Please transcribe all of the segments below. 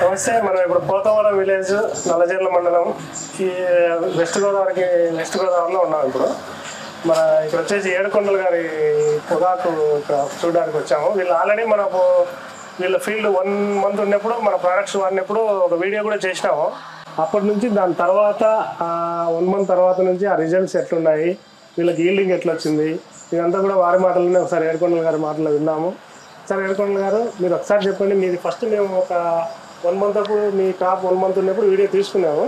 నమస్తే. మనం ఇప్పుడు పోతవరం విలేజ్ నల్లజర్ల మండలం ఈ వెస్ట్ గోదావరిలో ఉన్నాం. ఇప్పుడు మన ఇక్కడ వచ్చేసి ఏడుకొండల గారి పొగాకు ఇక్కడ చూడడానికి వచ్చాము. వీళ్ళు ఆల్రెడీ మనకు వీళ్ళ ఫీల్డ్ 1 month ఉన్నప్పుడు మన ప్రోడక్ట్స్ వాడినప్పుడు ఒక వీడియో కూడా చేసినాము. అప్పటి నుంచి దాని తర్వాత 1 month తర్వాత నుంచి ఆ రిజల్ట్స్ ఎట్లున్నాయి, వీళ్ళకి ఈల్డింగ్ ఎట్లా వచ్చింది, ఇదంతా కూడా వారి మాటలోనే ఒకసారి ఏడుకొండల గారి మాటలో విన్నాము. సార్ ఏడుకొండల గారు, మీరు ఒకసారి చెప్పండి. మీది ఫస్ట్ మేము ఒక 1 month అప్పుడు మీ క్రాప్ 1 month ఉన్నప్పుడు వీడియో తీసుకున్నాము.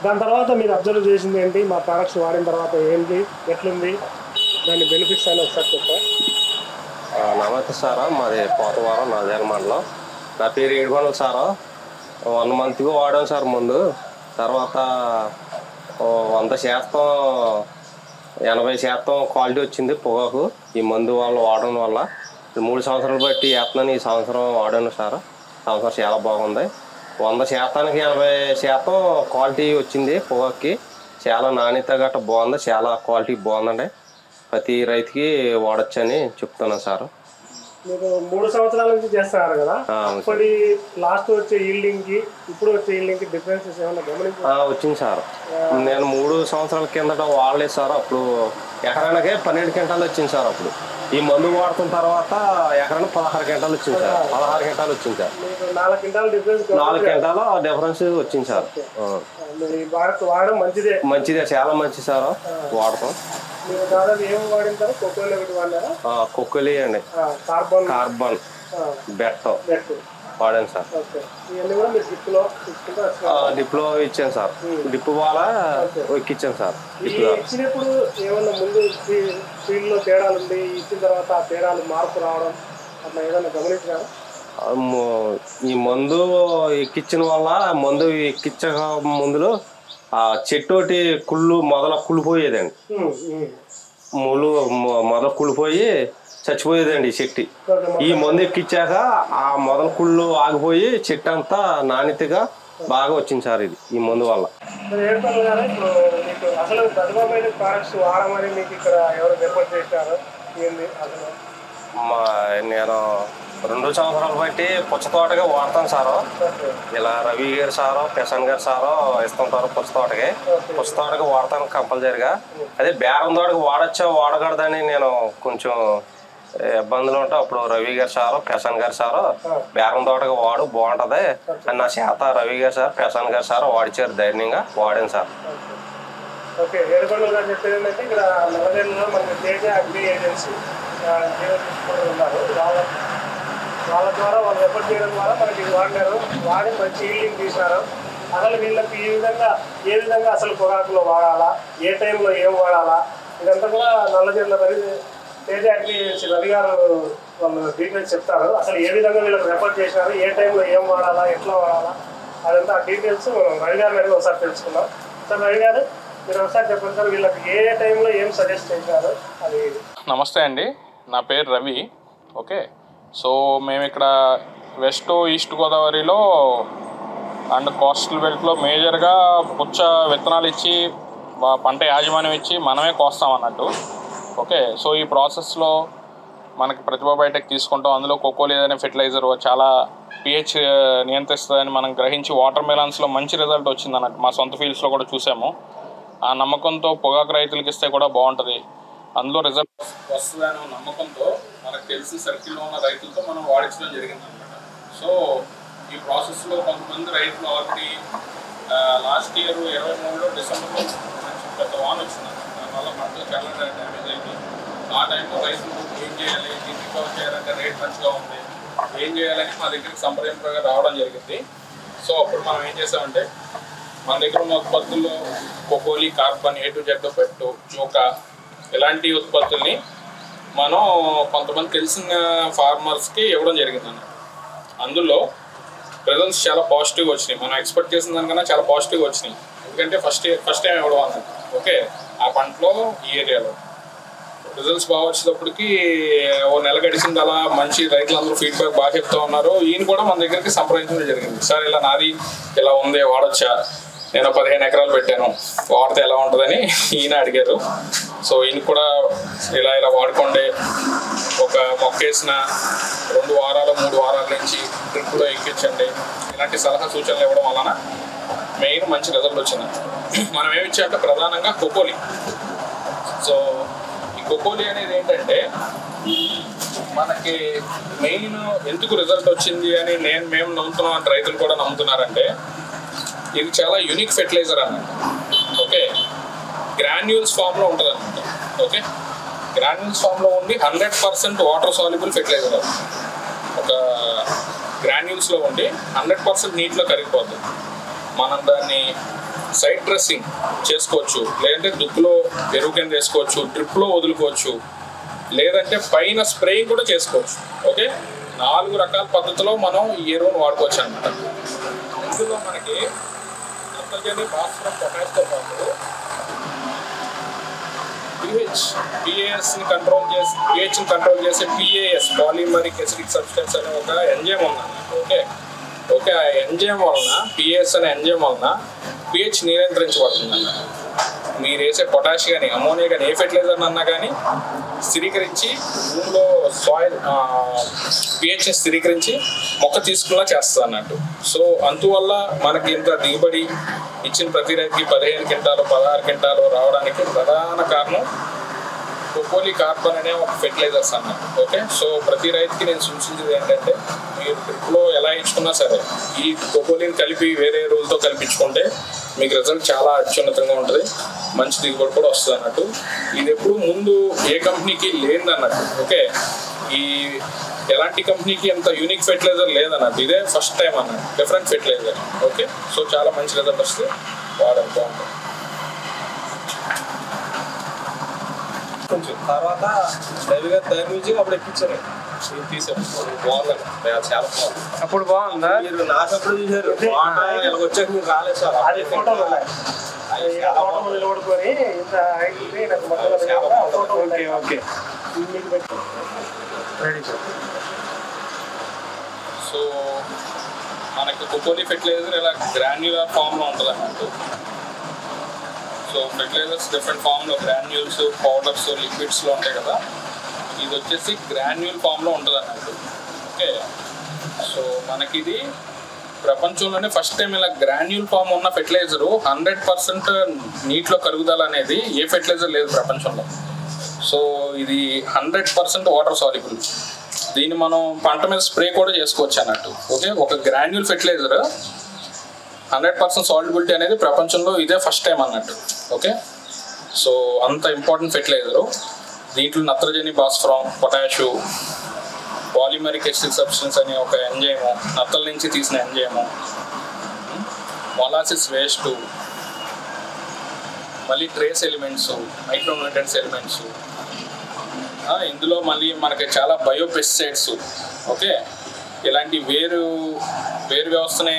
దాని తర్వాత మీరు అబ్జర్వ్ చేసింది ఏంటి, మా ప్రోడక్ట్స్ వాడిన తర్వాత ఏంటి, ఎట్లుంది, దాని బెనిఫిట్స్ అని ఒకసారి చెప్పారు. నమస్తే సార్, మాది పోతవరం నల్లజర్ల మండలం. నా పేరు ఏడుకొండల సార్. 1 monthగా వాడాం సార్. ముందు తర్వాత 100%, 80% క్వాలిటీ వచ్చింది పొగాకు ఈ మందు వల్ల వాడడం వల్ల. 3 సంవత్సరాలు బట్టి వేస్తున్నాను. ఈ సంవత్సరం వాడాను సార్. సంవత్సరం చాలా బాగుంది. 100%కి 80% క్వాలిటీ వచ్చింది పొగాక్కి. చాలా నాణ్యత గట్రా బాగుంది, చాలా క్వాలిటీ బాగుందండి. ప్రతి రైతుకి వాడచ్చని చెప్తున్నాను సార్. మీరు 3 సంవత్సరాల నుంచి చేస్తున్నారు కదా, అప్పటి లాస్ట్ వచ్చే ఈల్డింగ్ కి ఇప్పుడు వచ్చే ఈల్డింగ్ కి డిఫరెన్సెస్ ఏమైనా గమనించారా? వచ్చింది సార్. నేను 3 సంవత్సరాల కిందట వాడలేదు సార్. అప్పుడు ఎకరానికి 12 క్వింటాలు వచ్చింది సార్. అప్పుడు ఈ మందు వాడుతున్న తర్వాత ఎకరానికి 16 క్వింటాలు వచ్చింది సార్. 16 క్వింటాలు వచ్చింది సార్. 4 క్వింటాల డిఫరెన్స్, 4 క్వింటాల డిఫరెన్స్ వచ్చింది సార్. వాడడం మంచిదే, చాలా మంచిది సార్. వాడతాం. కొక్కోలి అండి, కార్బన్ బెట్ట వాడాను సార్. డిప్లో ఇచ్చాను సార్. డిప్ వాళ్ళ ఎక్కిచ్చాను సార్. ఇచ్చినప్పుడు ఏమన్నా ముందు ఫీల్డ్ లో తేడాలు ఉంది, ఇచ్చిన తర్వాత ఆ తేడాలు మార్పు రావడం అట్లా ఏదైనా గమనించారా? ఈ మందు ఎక్కించిన వల్ల, మందు ఎక్కించక ముందులో ఆ చెట్టు ఒకటి కుళ్ళిపోయేదండి. మొదలు కుళ్ళిపోయి చచ్చిపోయేదండి ఈ చెట్టు. ఈ మందు ఎక్కించాక ఆ మొదల కుళ్ళు ఆగిపోయి చెట్టు అంతా నాణ్యతగా బాగా వచ్చింది సార్. ఇది ఈ మందు వల్ల. అసలు ప్రొడక్ట్స్ వాడమని మీకు ఇక్కడ ఎవరు రిపోర్ట్ చేశారు? నేను 2 సంవత్సరాలు బట్టి పుచ్చ తోటగా వాడతాను సారు. ఇలా రవి గారు సారు, ప్రశాంత్ గారు సారు ఇస్తుంటారు. పుచ్చ తోటగా వాడతాను కంపల్సరిగా. అదే బేరం తోటకి వాడచ్చా వాడకూడదని నేను కొంచెం ఇబ్బందులు ఉంటా. అప్పుడు రవి గారు సారు, ప్రశాంత్ గారు సారు బేరం తోటగా వాడు బాగుంటది అని నా చేత రవి గారు సార్, ప్రశాంత్ గారు సారు వాడిచారు. ధైర్యంగా వాడాను సార్. ఓకే, ఏడుకొండల గారు చెప్పేది ఏంటంటే ఇక్కడ నల్లజర్లలో మనకి తేజ అగ్రి ఏజెన్సీ ఉన్నారు. వాళ్ళ ద్వారా వాళ్ళు రిపోర్ట్ చేయడం ద్వారా మనకి వాడినారు. వాడి మంచి ఈల్డింగ్ తీసినారు. అసలు వీళ్ళకి ఏ విధంగా అసలు పొగాకులో వాడాలా, ఏ టైంలో ఏం వాడాలా, ఇదంతా కూడా నల్లజర్ల తేజ అగ్రి ఏజెన్సీ రవి గారు వాళ్ళు డీటెయిల్స్ చెప్తారు. అసలు ఏ విధంగా వీళ్ళకి రిపోర్ట్ చేసినారు, ఏ టైంలో ఏం వాడాలా, ఎట్లా వాడాలా, అదంతా డీటెయిల్స్ మనం రవి గారిని అడిగి ఒకసారి తెలుసుకుందాం. సార్ రవి గారు, మీరు ఒకసారి చెప్పండి సార్, వీళ్ళకి ఏ టైంలో ఏం సజెస్ట్ చేశారు అది. నమస్తే అండి, నా పేరు రవి. ఓకే, సో మేము ఇక్కడ వెస్ట్ ఈస్ట్ గోదావరిలో అండ్ కోస్టల్ బెల్ట్లో మేజర్గా పుచ్చ విత్తనాలు ఇచ్చి పంట యాజమాన్యం ఇచ్చి మనమే కోస్తాం అన్నట్టు. ఓకే, సో ఈ ప్రాసెస్లో మనకి ప్రతిభా బయోటెక్ తీసుకుంటాం. అందులో కోకోలి అనే ఫెర్టిలైజర్ చాలా pH నియంత్రిస్తుందని మనం గ్రహించి వాటర్ మెలాన్స్లో మంచి రిజల్ట్ వచ్చింది అన్నట్టు. మా సొంత ఫీల్డ్స్లో కూడా చూసాము. ఆ నమ్మకంతో పొగాకు రైతులకి ఇస్తే కూడా బాగుంటుంది, అందులో రిజల్ట్ వస్తుందనే నమ్మకంతో మనకు తెలిసిన సర్కిల్లో ఉన్న రైతులతో మనం వాడించడం జరిగింది అనమాట. సో ఈ ప్రాసెస్లో కొంతమంది రైతులు ఆల్రెడీ లాస్ట్ ఇయర్ 23 డిసెంబర్లో పెద్ద వాన వచ్చింది. దానివల్ల పంటలు చాలా డ్యామేజ్ అయింది. ఆ టైంలో రైతులు ఏం చేయాలి, దీన్ని రికవర్ చేయాలంటే రేట్ మంచిగా ఉంది, ఏం చేయాలని మా దగ్గరికి సంప్రదింపుగా రావడం జరిగింది. సో అప్పుడు మనం ఏం చేసామంటే మన దగ్గర ఉన్న ఉత్పత్తుల్లో కోకోలి, కార్బన్, A to Z పెట్టు, జోకా ఇలాంటి ఉత్పత్తుల్ని మనం కొంతమంది తెలిసిన ఫార్మర్స్కి ఇవ్వడం జరిగిందన్న. అందులో రిజల్ట్స్ చాలా పాజిటివ్గా వచ్చినాయి. మనం ఎక్స్పెక్ట్ చేసిన దానికన్నా చాలా పాజిటివ్గా వచ్చినాయి. ఎందుకంటే ఫస్ట్ టైం ఇవ్వడం అన్నట్టు. ఓకే, ఆ పంటలో ఈ ఏరియాలో రిజల్ట్స్ బాగా వచ్చేటప్పటికి ఓ నెల గడిచింది. అలా మంచి రైతులందరూ ఫీడ్బ్యాక్ బాగా చెప్తూ ఉన్నారు. ఈయన కూడా మన దగ్గరికి సంప్రదించడం జరిగింది. సార్ ఇలా నాది ఇలా ఉంది, వాడొచ్చా, నేను 15 ఎకరాలు పెట్టాను, వాడితే ఎలా ఉంటుందని ఈయన అడిగారు. సో ఈయన కూడా ఇలా వాడుకోండి, ఒక మొక్క వేసిన 2 వారాలు 3 వారాల నుంచి డ్రిప్లో ఎక్కించండి, ఇలాంటి సలహా సూచనలు ఇవ్వడం వలన మెయిన్ మంచి రిజల్ట్ వచ్చింది. మనం ఏమి ఇచ్చాక ప్రధానంగా కొకోలి. సో ఈ కొకోలి అనేది ఏంటంటే మనకి మెయిన్ ఎందుకు రిజల్ట్ వచ్చింది అని మేము నమ్ముతున్నాం అంటే రైతులు కూడా నమ్ముతున్నారంటే ఇది చాలా యూనిక్ ఫెర్టిలైజర్ అన్నమాట. ఓకే, గ్రాన్యూల్స్ ఫామ్లో ఉంటుంది అనమాట. ఓకే, గ్రాన్యూల్స్ ఫామ్లో ఉండి 100% వాటర్ సాల్యుబుల్ ఫెర్టిలైజర్ అది. ఒక గ్రాన్యూల్స్లో ఉండి 100% నీటిలో కరిగిపోతుంది. మనం దాన్ని సైడ్ డ్రెస్సింగ్ చేసుకోవచ్చు, లేదంటే దుక్కులో ఎరువు కింద వేసుకోవచ్చు, డ్రిప్లో వదులుకోవచ్చు, లేదంటే పైన స్ప్రేయింగ్ కూడా చేసుకోవచ్చు. ఓకే, 4 రకాల పద్ధతిలో మనం ఈ ఎరువును వాడుకోవచ్చు అనమాట. ఇందులో మనకి నత్రజని, భాస్వరం, పొటాషియంతో పాటు పిహెచ్ని కంట్రోల్ చేసే పిఏఎస్, పాలిమరిక్ ఎసిడిక్ సబ్స్టెన్స్ అనే ఒక ఎంజైమ్ ఉందన్నమాట. ఓకే, ఆ ఎంజైమ్ వలన, పిఏఎస్ అనే ఎంజైమ్ వలన పిహెచ్ నియంత్రించబడుతుంది అన్నమాట. మీరు వేసే పొటాష్ కానీ అమోనియా కానీ ఏ ఫెర్టిలైజర్ అన్నా కానీ స్థిరీకరించి భూమిలో సాయిల్ పిహెచ్ని స్థిరీకరించి మొక్క తీసుకునేలా చేస్తుంది అన్నట్టు. సో అందువల్ల మనకి ఇంత దిగుబడి ఇచ్చిన ప్రతి రైతుకి 15 క్వింటాలు 16 క్వింటాలు రావడానికి ప్రధాన కారణం కొకోలి కార్బన్ అనే ఒక ఫెర్టిలైజర్స్ అన్నట్టు. ఓకే, సో ప్రతి రైతుకి నేను సూచించేది ఏంటంటే మీరు డ్రిప్లో ఎలా ఇచ్చుకున్నా సరే ఈ కొకోలిని కలిపి వేరే ఎరువులతో కల్పించుకుంటే మీకు రిజల్ట్ చాలా అత్యున్నతంగా ఉంటుంది, మంచి దిగుబడి కూడా వస్తుంది అన్నట్టు. ఇది ఎప్పుడు ముందు ఏ కంపెనీకి లేదన్నట్టు. ఓకే, ఈ ఎలాంటి కంపెనీకి ఎంత యూనిక్ ఫెర్టిలైజర్ లేదన్నట్టు, ఇదే ఫస్ట్ టైం అన్నట్టు, డిఫరెంట్ ఫెర్టిలైజర్. ఓకే, సో చాలా మంచి రిజల్ట్ వస్తే వాడాలి, బాగుంటుంది. కొంచెం తర్వాత డైలీగా దాని నుంచి అప్పుడు ఎక్కించారు, తీసారు, బాగుందండి, చాలా బాగుంది. అప్పుడు బాగుందా? మీరు నాకప్పుడు చూసారు, వచ్చాక మీరు రాలేదు సార్. అది ఫోటోలు ఉన్నాయి, నిలబడుకొని ఇంత okay okay ready sir. So మనకి కొకోలి ఫెర్టిలైజర్ ఇలా గ్రాన్యులర్ ఫామ్లో ఉంటుంది అన్నట్టు. సో ఫెర్టిలైజర్స్ డిఫరెంట్ ఫామ్లో గ్రాన్యూల్స్, పౌడర్స్, లిక్విడ్స్లో ఉంటాయి కదా, ఇది వచ్చేసి గ్రాన్యూల్ ఫామ్లో ఉంటుంది అన్నట్టు. ఓకే, సో మనకి ఇది ప్రపంచంలోనే ఫస్ట్ టైం ఇలా గ్రాన్యూల్ ఫామ్ ఉన్న ఫెర్టిలైజరు 100% నీటిలో కరుగుదల అనేది ఏ ఫెర్టిలైజర్ లేదు ప్రపంచంలో. సో ఇది 100% వాటర్ సాల్యుబుల్. దీన్ని మనం పంట మీద స్ప్రే కూడా చేసుకోవచ్చు అన్నట్టు. ఓకే, ఒక గ్రాన్యూల్ ఫెర్టిలైజర్ 100% సాల్యుబిలిటీ అనేది ప్రపంచంలో ఇదే ఫస్ట్ టైం అన్నట్టు. ఓకే, సో అంత ఇంపార్టెంట్ ఫెర్టిలైజరు. దీంట్లో నత్రజని, భాస్వరం, పొటాషు, పాలిమరిక్ ఎసిడిక్ సబ్స్టెన్స్ అనే ఒక ఎంజైము, నత్తల నుంచి తీసిన ఎంజైము, మొలాసిస్ వేస్ట్, మళ్ళీ ట్రేస్ ఎలిమెంట్స్, మైక్రోన్యూట్రియన్స్ ఎలిమెంట్స్, ఇందులో మళ్ళీ మనకి చాలా బయోపెస్టిసైడ్స్. ఓకే, ఇలాంటి వేరు వ్యవస్థని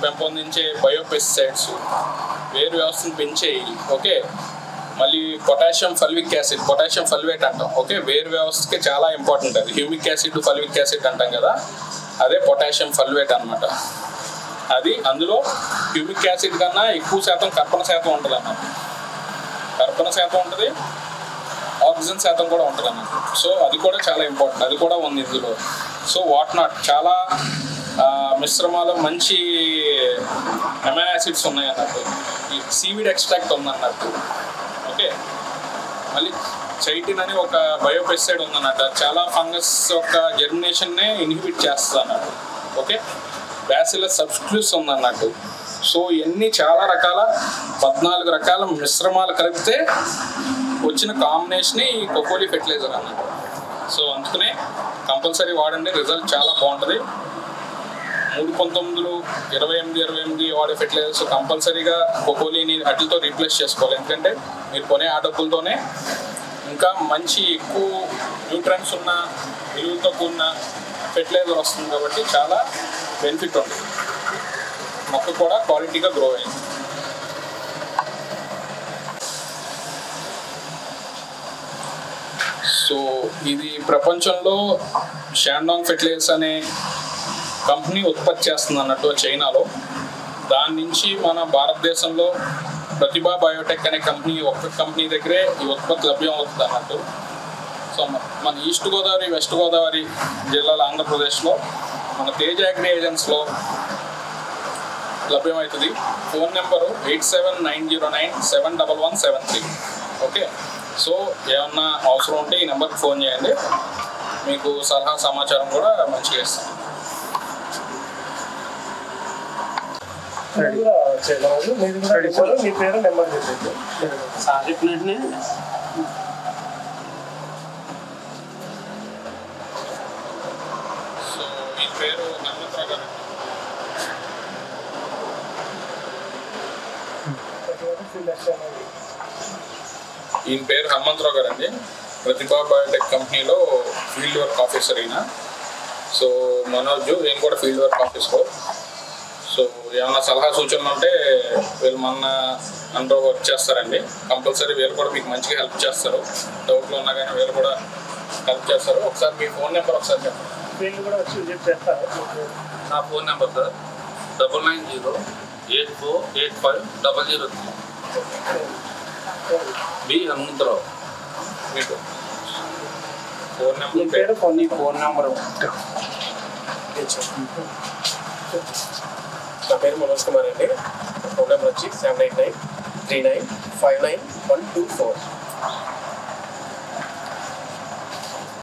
పెంపొందించే బయోపెస్టిసైడ్స్, వేరు వ్యవస్థను పెంచేయి. ఓకే, మళ్ళీ పొటాషియం ఫల్విక్ యాసిడ్, పొటాషియం ఫల్వేట్ అంటాం. ఓకే, వేరు వ్యవస్థకి చాలా ఇంపార్టెంట్ అది. హ్యూమిక్ యాసిడ్, ఫల్విక్ యాసిడ్ అంటాం కదా, అదే పొటాషియం ఫల్వేట్ అనమాట. అది అందులో హ్యూమిక్ యాసిడ్ కన్నా ఎక్కువ శాతం కర్బన శాతం ఉంటుంది అన్నమాట. కర్బన శాతం ఉంటుంది, ఆక్సిజన్ శాతం కూడా ఉంటుంది అన్నమాట. సో అది కూడా చాలా ఇంపార్టెంట్, అది కూడా ఉంది ఇందులో. సో వాట్ నాట్ చాలా మిశ్రమాలు మంచి అమైనో యాసిడ్స్ ఉన్నాయి అన్నట్టు. ఈ సీవీడ్ ఎక్స్ట్రాక్ట్ ఉందన్నట్టు. ఓకే, మళ్ళీ చైటిన్ అని ఒక బయోపెస్టిసైడ్ ఉందన్నట్టు, చాలా ఫంగస్ యొక్క జర్మినేషన్నే ఇన్హిబిట్ చేస్తుంది అన్నట్టు. ఓకే, బ్యాసిలస్ సబ్స్టిట్యూట్స్ ఉందన్నట్టు. సో ఇవన్నీ చాలా రకాల 14 రకాల మిశ్రమాలు కలిపితే వచ్చిన కాంబినేషన్ ఈ కొకోలి ఫెర్టిలైజర్ అన్నట్టు. సో అందుకనే కంపల్సరీ వాడండి, రిజల్ట్ చాలా బాగుంటుంది. 319, 28 వాడే ఫెర్టిలైజర్స్ కంపల్సరీగా కొకోలిని వాటితో రీప్లేస్ చేసుకోవాలి. ఎందుకంటే మీరు కొనే ఆ డబ్బులతోనే ఇంకా మంచి ఎక్కువ న్యూట్రియన్స్ ఉన్న విలువలతో కూడిన ఫెర్టిలైజర్ వస్తుంది కాబట్టి చాలా బెనిఫిట్ ఉంటుంది, మొక్క కూడా క్వాలిటీగా గ్రో అయింది. సో ఇది ప్రపంచంలో షాండాంగ్ ఫెర్టిలైజర్స్ అనే కంపెనీ ఉత్పత్తి చేస్తుంది అన్నట్టు చైనాలో. దాని నుంచి మన భారతదేశంలో ప్రతిభా బయోటెక్ అనే కంపెనీ ఒక్క కంపెనీ దగ్గరే ఈ ఉత్పత్తి లభ్యం అవుతుంది అన్నట్టు. సో మన ఈస్ట్ గోదావరి, వెస్ట్ గోదావరి జిల్లాల ఆంధ్రప్రదేశ్లో మన తేజ అగ్రి ఏజెన్స్లో లభ్యమవుతుంది. Phone number 8790971173. ఓకే, సో ఏమన్నా అవసరం ఉంటే ఈ నెంబర్కి ఫోన్ చేయండి, మీకు సలహా సమాచారం కూడా మంచిగా ఇస్తాం. మీ పేరు నెంబర్ చెప్పండి. సో మీ పేరు హనుమంతరావు గారు. ఈయన పేరు హనుమంతరావు గారు అండి. ప్రతిభా బయోటెక్ కంపెనీలో ఫీల్డ్ వర్క్ ఆఫీసర్ అయినా. సో మనోజ్ ఈయన కూడా ఫీల్డ్ వర్క్ ఆఫీసర్. సో ఏమన్నా సలహా సూచనలు ఉంటే వీళ్ళు మన అండర్ వర్క్ చేస్తారండి. కంపల్సరీ వీళ్ళు కూడా మీకు మంచిగా హెల్ప్ చేస్తారు. డౌట్లు ఉన్నా కానీ వీళ్ళు కూడా హెల్ప్ చేస్తారు. ఒకసారి మీ ఫోన్ నెంబర్ ఒకసారి చెప్పండి. వీళ్ళు కూడా వచ్చి చెప్తారు. నా phone number sir 9908485003. B Hanumantharao. మీకు ఫోన్ నెంబర్ పేరు ఫోన్ నెంబర్. నా పేరు మనోజ్ కుమార్ అండి. ఫోన్ నెంబర్ వచ్చి 7893959124.